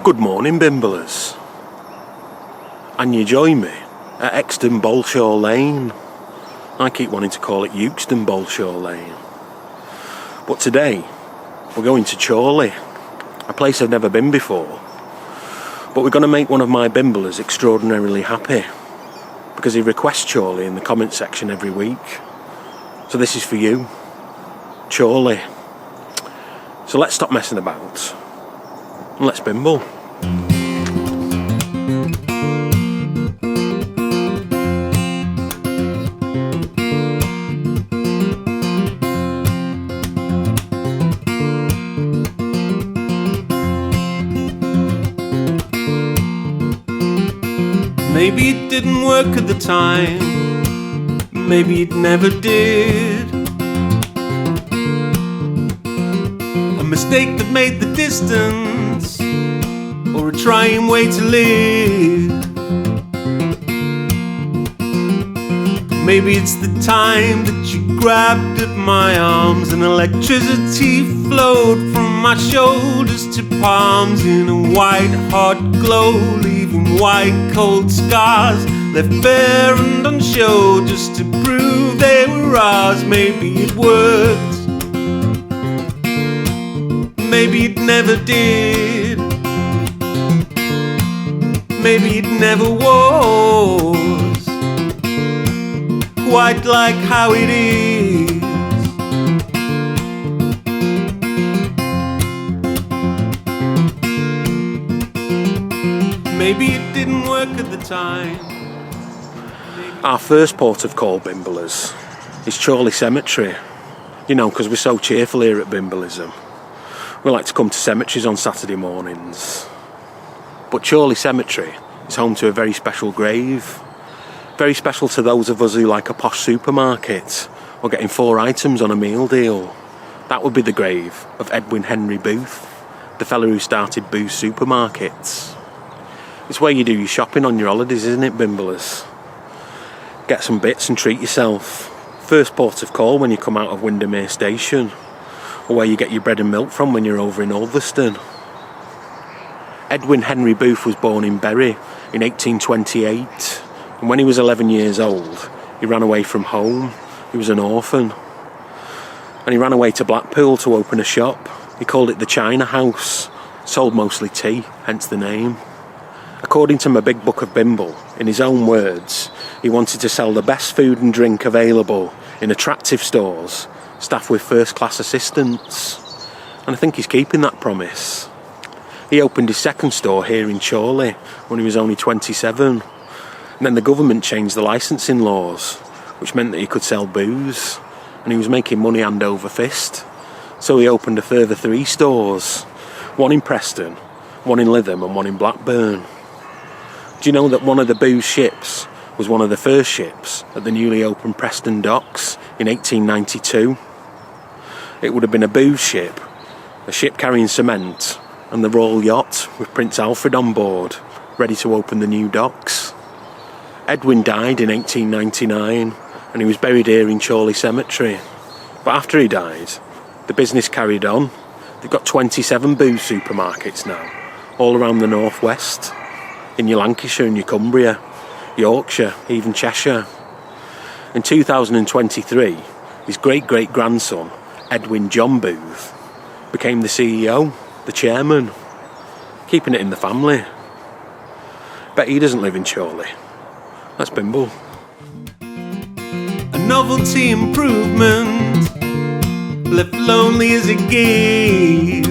Good morning, Bimblers. And you join me at Exton Bolshaw Lane. I keep wanting to call it Euxton Bolshaw Lane. But today, we're going to Chorley, a place I've never been before. But we're going to make one of my Bimblers extraordinarily happy, because he requests Chorley in the comment section every week. So this is for you, Chorley. So let's stop messing about, and let's bimble. Maybe it didn't work at the time, maybe it never did. A mistake that made the distance, or a trying way to live. Maybe it's the time that you grabbed at my arms and electricity flowed from my shoulders to palms in a white hot glow, leaving white cold scars left bare and unshown just to prove they were ours. Maybe it worked, maybe it never did, maybe it never was quite like how it is. Maybe it didn't work at the time. Our first port of call, Bimblers, is Chorley Cemetery. You know, because we're so cheerful here at Bimblism. We like to come to cemeteries on Saturday mornings. But Chorley Cemetery is home to a very special grave. Very special to those of us who like a posh supermarket or getting 4 items on a meal deal. That would be the grave of Edwin Henry Booth, the fella who started Booth Supermarkets. It's where you do your shopping on your holidays, isn't it, Bimblers? Get some bits and treat yourself. First port of call when you come out of Windermere Station, or where you get your bread and milk from when you're over in Ulverston. Edwin Henry Booth was born in Bury in 1828. And when he was 11 years old, he ran away from home. He was an orphan. And he ran away to Blackpool to open a shop. He called it the China House. Sold mostly tea, hence the name. According to my big book of Bimble, in his own words, he wanted to sell the best food and drink available in attractive stores, staffed with first-class assistants. And I think he's keeping that promise. He opened his second store here in Chorley when he was only 27. And then the government changed the licensing laws, which meant that he could sell booze, and he was making money hand over fist. So he opened a further 3 stores, one in Preston, one in Lytham and one in Blackburn. Do you know that one of the booze ships was one of the first ships at the newly opened Preston docks in 1892? It would have been a booze ship, a ship carrying cement, and the Royal Yacht with Prince Alfred on board, ready to open the new docks. Edwin died in 1899 and he was buried here in Chorley Cemetery. But after he died, the business carried on. They've got 27 booze supermarkets now, all around the northwest, in your Lancashire and your Cumbria, Yorkshire, even Cheshire. In 2023, his great-great-grandson, Edwin John Booth, became the CEO, the chairman, keeping it in the family. Bet he doesn't live in Chorley. That's Bimble. A novelty improvement, left lonely as it gives.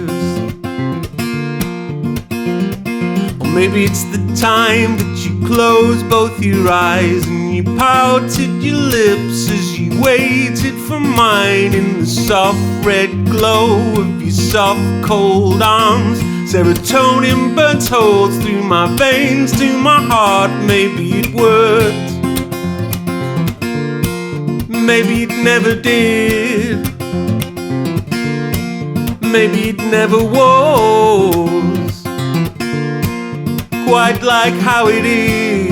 Or maybe it's the time that you closed both your eyes and you pouted your lips as you waited for mine in the soft red glow of your soft cold arms. Serotonin burnt holes through my veins to my heart. Maybe it worked, maybe it never did, maybe it never was quite like how it is.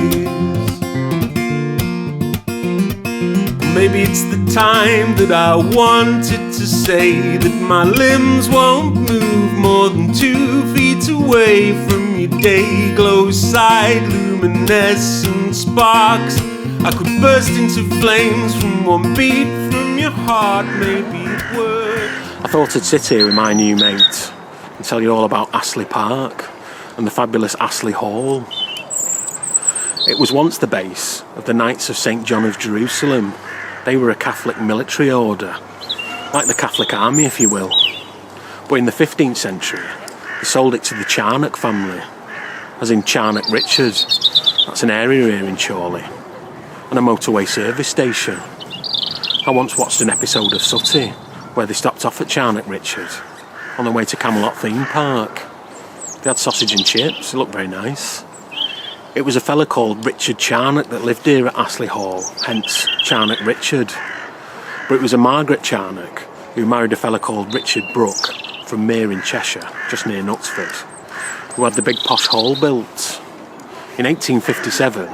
Maybe it's the time that I wanted to say that my limbs won't move more than 2 feet away from your day glows side, luminescent sparks. I could burst into flames from one beat from your heart, maybe it would. I thought I'd sit here with my new mate and tell you all about Astley Park and the fabulous Astley Hall. It was once the base of the Knights of St. John of Jerusalem. They were a Catholic military order, like the Catholic Army if you will. But in the 15th century, they sold it to the Charnock family, as in Charnock Richard. That's an area here in Chorley, and a motorway service station. I once watched an episode of Sooty where they stopped off at Charnock Richard on the way to Camelot theme park. They had sausage and chips, it looked very nice. It was a fella called Richard Charnock that lived here at Astley Hall, hence Charnock Richard. But it was a Margaret Charnock who married a fella called Richard Brooke from Mere in Cheshire, just near Knutsford, who had the big posh hall built. In 1857,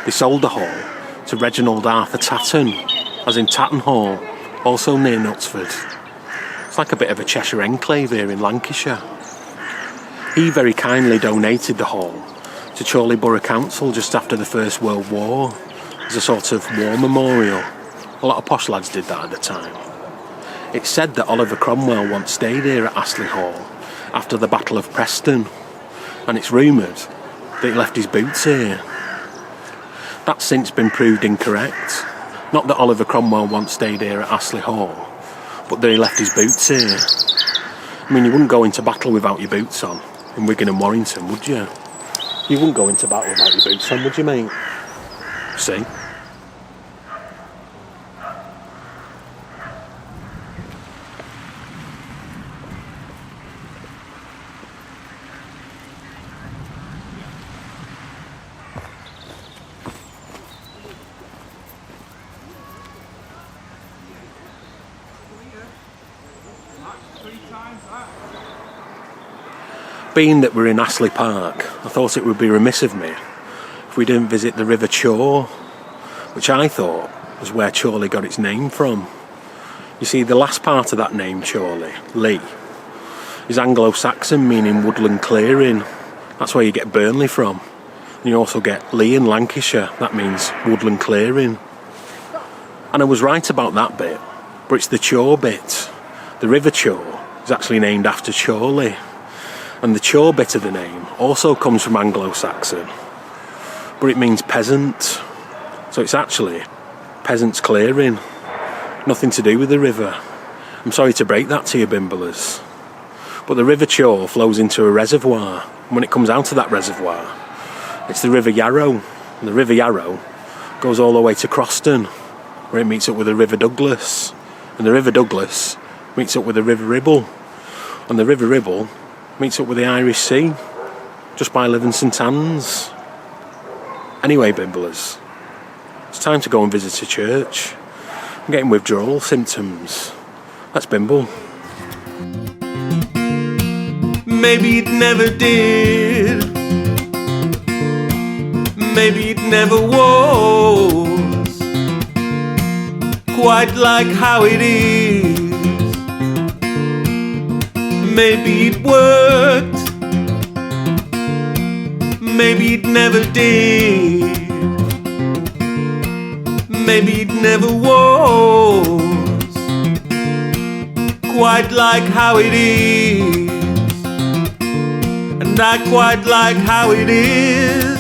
they sold the hall to Reginald Arthur Tatton, as in Tatton Hall, also near Knutsford. It's like a bit of a Cheshire enclave here in Lancashire. He very kindly donated the hall to Chorley Borough Council just after the First World War, as a sort of war memorial. A lot of posh lads did that at the time. It's said that Oliver Cromwell once stayed here at Astley Hall after the Battle of Preston, and it's rumoured that he left his boots here. That's since been proved incorrect. Not that Oliver Cromwell once stayed here at Astley Hall, but that he left his boots here. I mean, you wouldn't go into battle without your boots on in Wigan and Warrington, would you? You wouldn't go into battle without your boots on, would you, mate? See? Being that we're in Astley Park, I thought it would be remiss of me if we didn't visit the River Chor, which I thought was where Chorley got its name from. You see, the last part of that name, Chorley, Lee, is Anglo-Saxon meaning woodland clearing. That's where you get Burnley from. And you also get Lee in Lancashire, that means woodland clearing. And I was right about that bit, but it's the Chor bit. The River Chor is actually named after Chorley. And the Chor bit of the name also comes from Anglo-Saxon, but it means peasant. So it's actually peasant's clearing. Nothing to do with the river. I'm sorry to break that to you, Bimblers. But the River Chor flows into a reservoir, and when it comes out of that reservoir, it's the River Yarrow. And the River Yarrow goes all the way to Croston, where it meets up with the River Douglas. And the River Douglas meets up with the River Ribble. And the River Ribble meets up with the Irish Sea, just by Leven St Anne's. Anyway, Bimblers, it's time to go and visit a church. I'm getting withdrawal symptoms. Let's bimble. Maybe it never did. Maybe it never was quite like how it is. Maybe it worked. Maybe it never did. Maybe it never was quite like how it is. And I quite like how it is.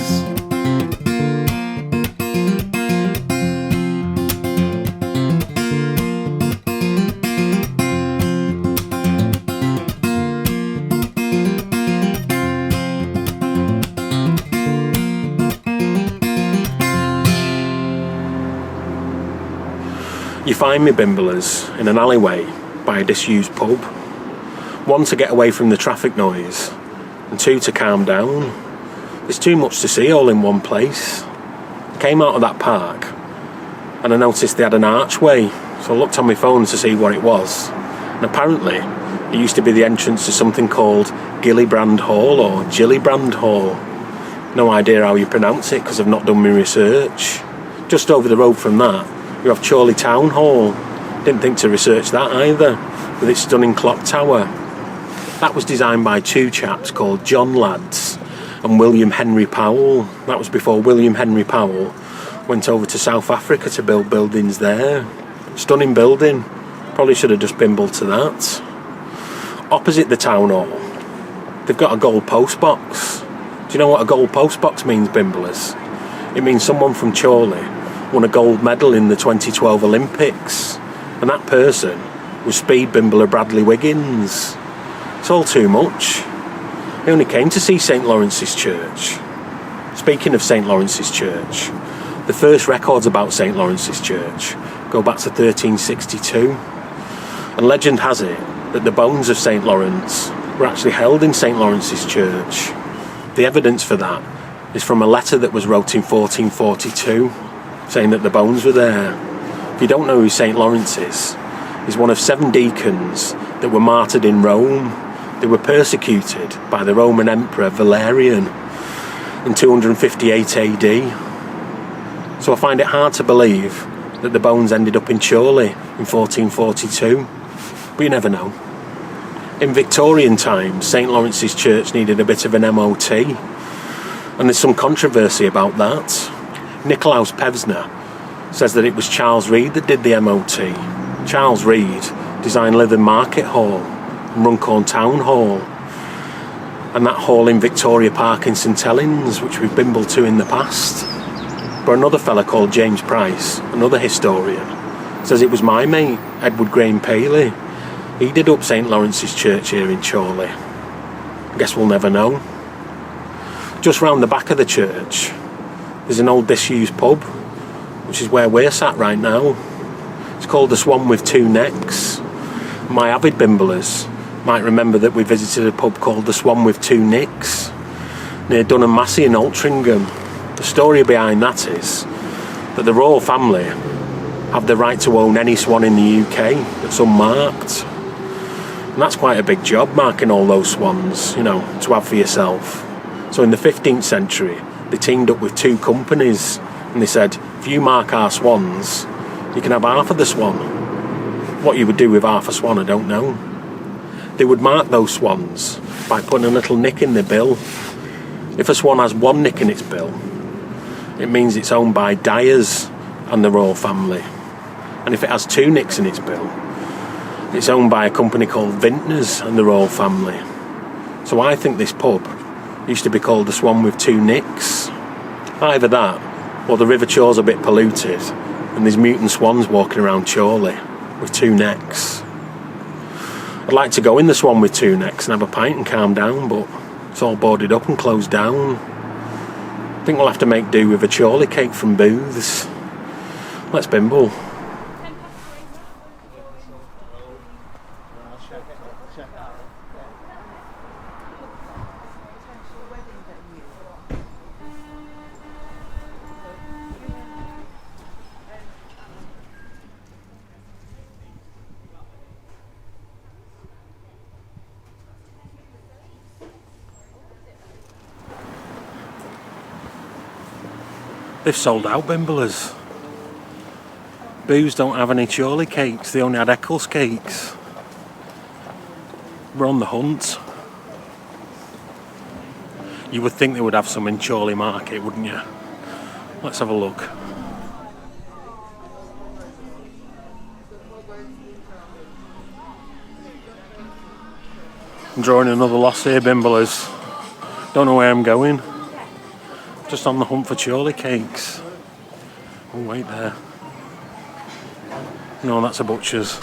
You find me, Bimblers, in an alleyway by a disused pub. One, to get away from the traffic noise, and two, to calm down. There's too much to see all in one place. I came out of that park and I noticed they had an archway, so I looked on my phone to see what it was. And apparently it used to be the entrance to something called Gillibrand Hall or Gillibrand Hall. No idea how you pronounce it because I've not done my research. Just over the road from that you have Chorley Town Hall. Didn't think to research that either, with its stunning clock tower. That was designed by two chaps called John Lads, and William Henry Powell. That was before William Henry Powell went over to South Africa to build buildings there. Stunning building. Probably should have just bimbled to that. Opposite the town hall, they've got a gold post box. Do you know what a gold post box means, Bimblers? It means someone from Chorley won a gold medal in the 2012 Olympics, and that person was speed bimbler Bradley Wiggins. It's all too much. He only came to see St Lawrence's Church. Speaking of St Lawrence's Church, the first records about St Lawrence's Church go back to 1362, and legend has it that the bones of St Lawrence were actually held in St Lawrence's Church. The evidence for that is from a letter that was wrote in 1442 saying that the bones were there. If you don't know who St Lawrence is, he's one of 7 deacons that were martyred in Rome. They were persecuted by the Roman Emperor Valerian in 258 AD. So I find it hard to believe that the bones ended up in Chorley in 1442, but you never know. In Victorian times, St Lawrence's Church needed a bit of an MOT, and there's some controversy about that. Nicolaus Pevsner says that it was Charles Reed that did the MOT. Charles Reed designed Lytham Market Hall and Runcorn Town Hall, and that hall in Victoria Park in St Helens, which we've bimbled to in the past. But another fella called James Price, another historian, says it was my mate, Edward Graham Paley. He did up St Lawrence's Church here in Chorley. I guess we'll never know. Just round the back of the church, there's an old disused pub, which is where we're sat right now. It's called the Swan with 2 Necks. My avid Bimblers might remember that we visited a pub called the Swan with 2 Nicks near Dunham Massey in Altrincham. The story behind that is that the royal family have the right to own any swan in the UK that's unmarked. And that's quite a big job, marking all those swans, to have for yourself. So in the 15th century, they teamed up with 2 companies and they said, if you mark our swans, you can have half of the swan. What you would do with half a swan, I don't know. They would mark those swans by putting a little nick in the bill. If a swan has 1 nick in its bill, it means it's owned by dyers and the royal family. And if it has 2 nicks in its bill, it's owned by a company called Vintners and the royal family. So I think this pub used to be called the Swan with 2 Nicks. Either that, or the River Chor's a bit polluted and there's mutant swans walking around Chorley with 2 necks. I'd like to go in the Swan with 2 Necks and have a pint and calm down, but it's all boarded up and closed down. I think we'll have to make do with a Chorley cake from Booth's. Let's bimble. They've sold out, Bimblers. Booths don't have any Chorley cakes, they only had Eccles cakes. We're on the hunt. You would think they would have some in Chorley Market, wouldn't you? Let's have a look. I'm drawing another loss here, Bimblers. Don't know where I'm going. Just on the hunt for Chorley cakes. Oh, wait there. No, that's a butcher's.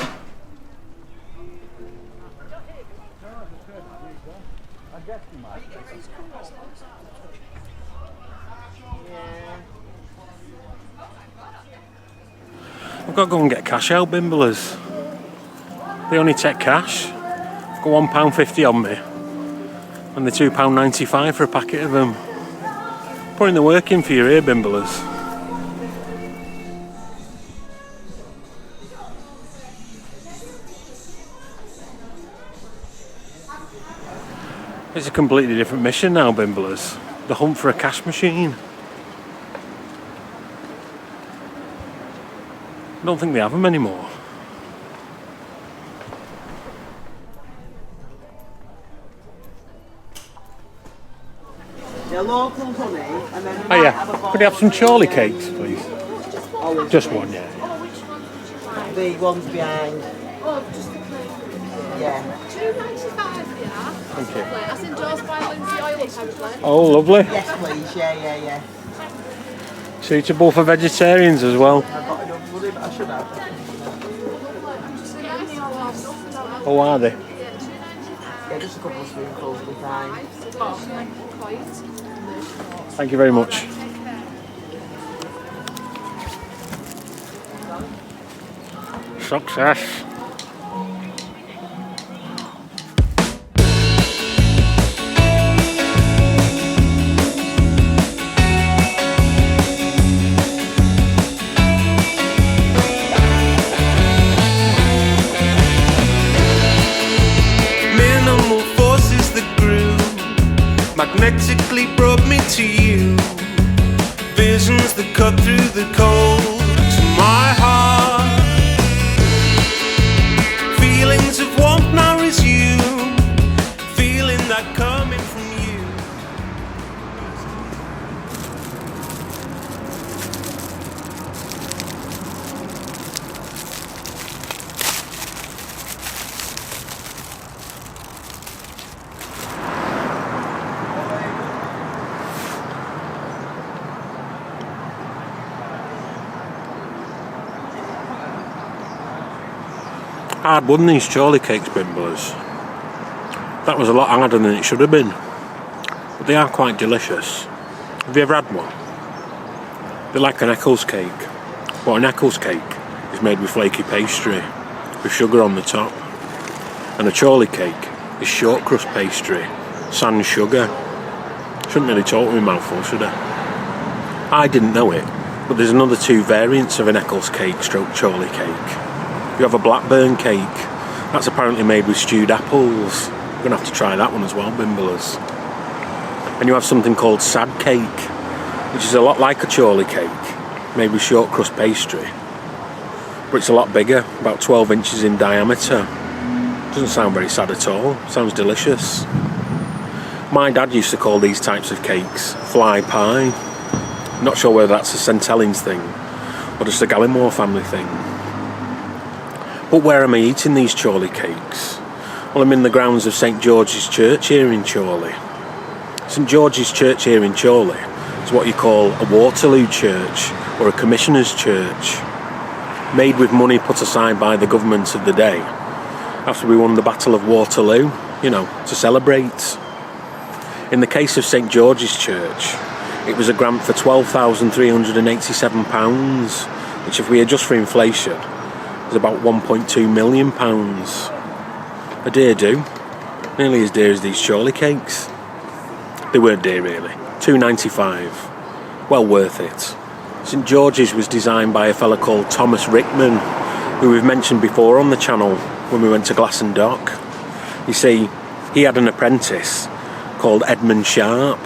I've got to go and get cash out, Bimblers. They only take cash. I've got £1.50 on me. And they're £2.95 for a packet of them. Putting the work in for your ear, Bimblers. It's a completely different mission now, Bimblers. The hunt for a cash machine. I don't think they have them anymore. local honey, and then Oh yeah. Could you have some Chorley cakes, please? Just one, yeah. The ones behind. Yeah. £2.95 they are. Thank you. That's endorsed by Lindsay Oil apparently. Oh, lovely. Yes, please. Yeah. Suitable for vegetarians as well. I've got enough money, but I should have. Oh, are they? Yeah, just a couple of spoonfuls will be fine. Thank you very much. Success. Minimal forces that grew magnetically brought me to you. Visions that cut through the cold to my heart. Feelings of warmth now resume. Feeling that coming from you. Hard won these Chorley cakes, Bimblers. That was a lot harder than it should have been. But they are quite delicious. Have you ever had one? They're like an Eccles cake. But an Eccles cake is made with flaky pastry, with sugar on the top. And a Chorley cake is short crust pastry, sans sugar. Shouldn't really talk with my mouthful, should I? I didn't know it, but there's another two variants of an Eccles cake stroke Chorley cake. You have a Blackburn cake. That's apparently made with stewed apples. We're going to have to try that one as well, Bimblers. And you have something called sad cake, which is a lot like a Chorley cake, made with short crust pastry. But it's a lot bigger, about 12 inches in diameter. Doesn't sound very sad at all. Sounds delicious. My dad used to call these types of cakes fly pie. Not sure whether that's a St Helens thing or just a Gallimore family thing. But where am I eating these Chorley cakes? Well, I'm in the grounds of St George's Church here in Chorley. St George's Church here in Chorley is what you call a Waterloo church or a commissioner's church, made with money put aside by the government of the day after we won the Battle of Waterloo, to celebrate. In the case of St George's Church, it was a grant for £12,387, which if we adjust for inflation, is about £1.2 million. A dear do. Nearly as dear as these Chorley cakes. They weren't dear really. £2.95. Well worth it. St George's was designed by a fella called Thomas Rickman, who we've mentioned before on the channel when we went to Glasson Dock. You see, he had an apprentice called Edmund Sharp.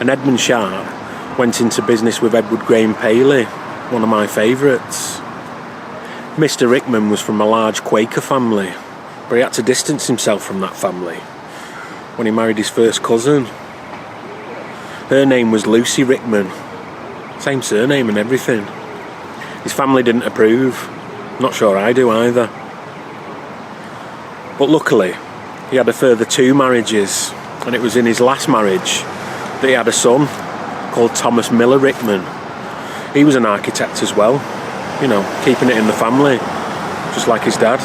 And Edmund Sharp went into business with Edward Graham Paley, one of my favourites. Mr. Rickman was from a large Quaker family, but he had to distance himself from that family when he married his first cousin. Her name was Lucy Rickman, same surname and everything. His family didn't approve, not sure I do either. But luckily, he had a further 2 marriages, and it was in his last marriage that he had a son called Thomas Miller Rickman. He was an architect as well. Keeping it in the family, just like his dad.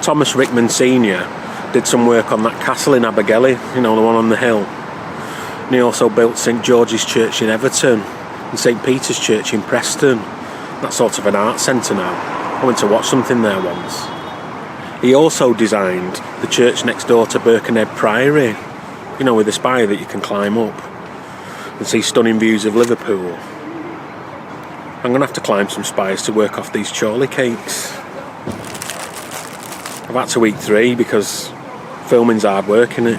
Thomas Rickman Sr. did some work on that castle in Abergele, the one on the hill. And he also built St George's Church in Everton and St Peter's Church in Preston. That's sort of an art centre now. I went to watch something there once. He also designed the church next door to Birkenhead Priory, with a spire that you can climb up and see stunning views of Liverpool. I'm going to have to climb some spires to work off these Chorley cakes. I've had to eat 3 because filming's hard work, innit?